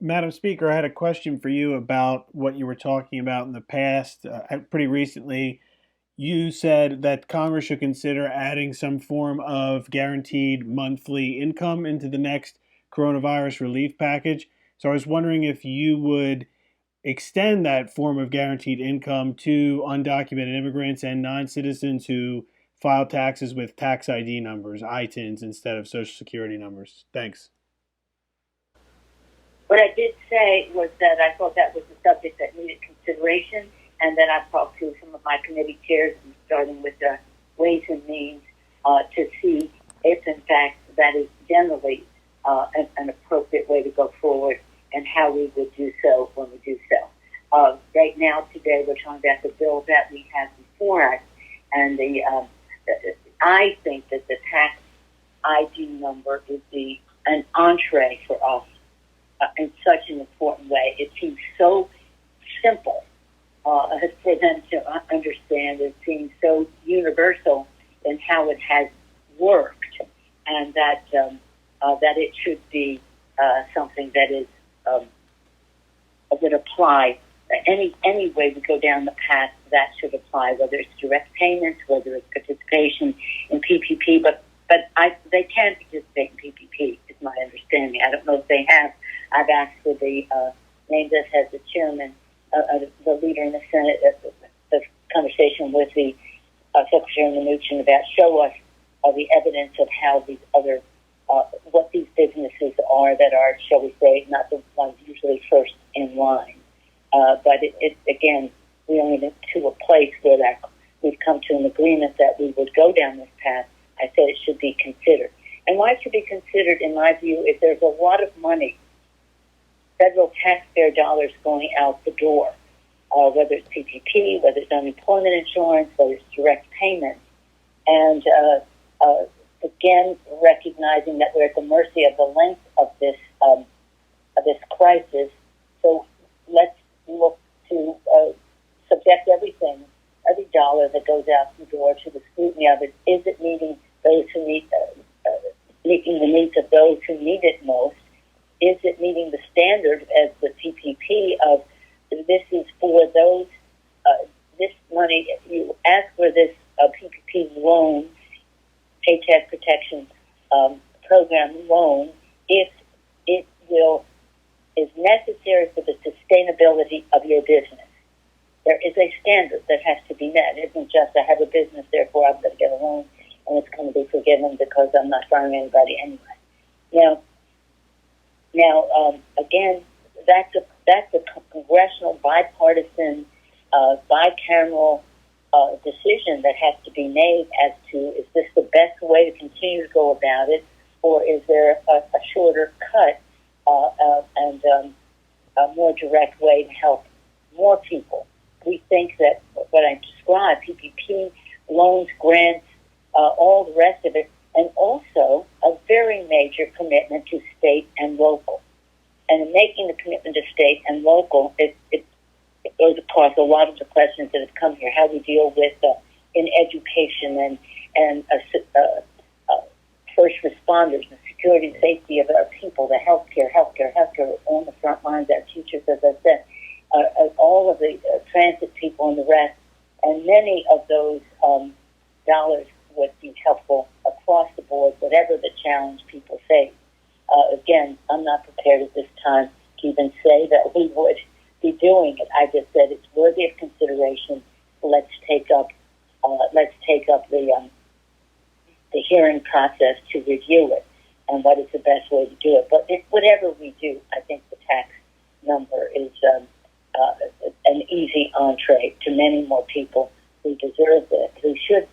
Madam Speaker, I had a question for you about what you were talking about in the past. Pretty recently, you said that Congress should consider adding some form of guaranteed monthly income into the next coronavirus relief package. So I was wondering if you would extend that form of guaranteed income to undocumented immigrants and non citizens who file taxes with tax ID numbers, ITINs, instead of Social Security numbers. Thanks. What I did say was that I thought that was a subject that needed consideration, and that I've talked to some of my committee chairs, starting with the Ways and Means, to see if, in fact, that is generally an appropriate way to go forward and how we would do so when we do so. Right now, today, we're talking about the bill that we have before us, and I think that the tax ID number would be an entree for us in such an important way. It seems so simple for them to understand. It seems so universal in how it has worked, and that it should be something that is would apply any way we go down the path. That should apply, whether it's direct payments, whether it's participation in PPP, but they can participate in PPP, is my understanding. I don't know if they have. I've asked for the named us as the chairman, the leader in the Senate, the conversation with the Secretary Mnuchin about show us the evidence of how these other, what these businesses are that are, shall we say, not the ones usually first in line. But it again, we only get to a place where that we've come to an agreement that we would go down this path. I said it should be considered. And why it should be considered, in my view, is there's a lot of money, federal taxpayer dollars going out the door, whether it's PPP, whether it's unemployment insurance, whether it's direct payments. And again, recognizing that we're at the mercy of the length of this crisis. So let's look to subject everything, every dollar that goes out the door, to the scrutiny of it. Is it meeting those who need, meeting the needs of those who need it most? Is it meeting the standard as the PPP of this is for those, this money, if you ask for this PPP loan, Paycheck Protection Program loan, if it is necessary for the sustainability of your business. There is a standard that has to be met. It isn't just I have a business, therefore I'm going to get a loan and it's going to be forgiven because I'm not firing anybody anyway. Now, again, that's a congressional, bipartisan, bicameral decision that has to be made as to, is this the best way to continue to go about it, or is there a shorter cut and a more direct way to help more people? We think that what I described, PPP, loans, grants, all the rest of it, and also a very major commitment to state and local. And in making the commitment to state and local, it goes across a lot of the questions that have come here, how we deal with in education and first responders, the security and safety of our people, the healthcare on the front lines, our teachers, as I said, all of the transit people and the rest. And many of those dollars would be helpful across the board, whatever the challenge people face. Again, I'm not prepared at this time to even say that we would be doing it. I just said it's worthy of consideration. Let's take up the hearing process to review it and what is the best way to do it. But whatever we do, I think the tax number is an easy entree to many more people who deserve it, who should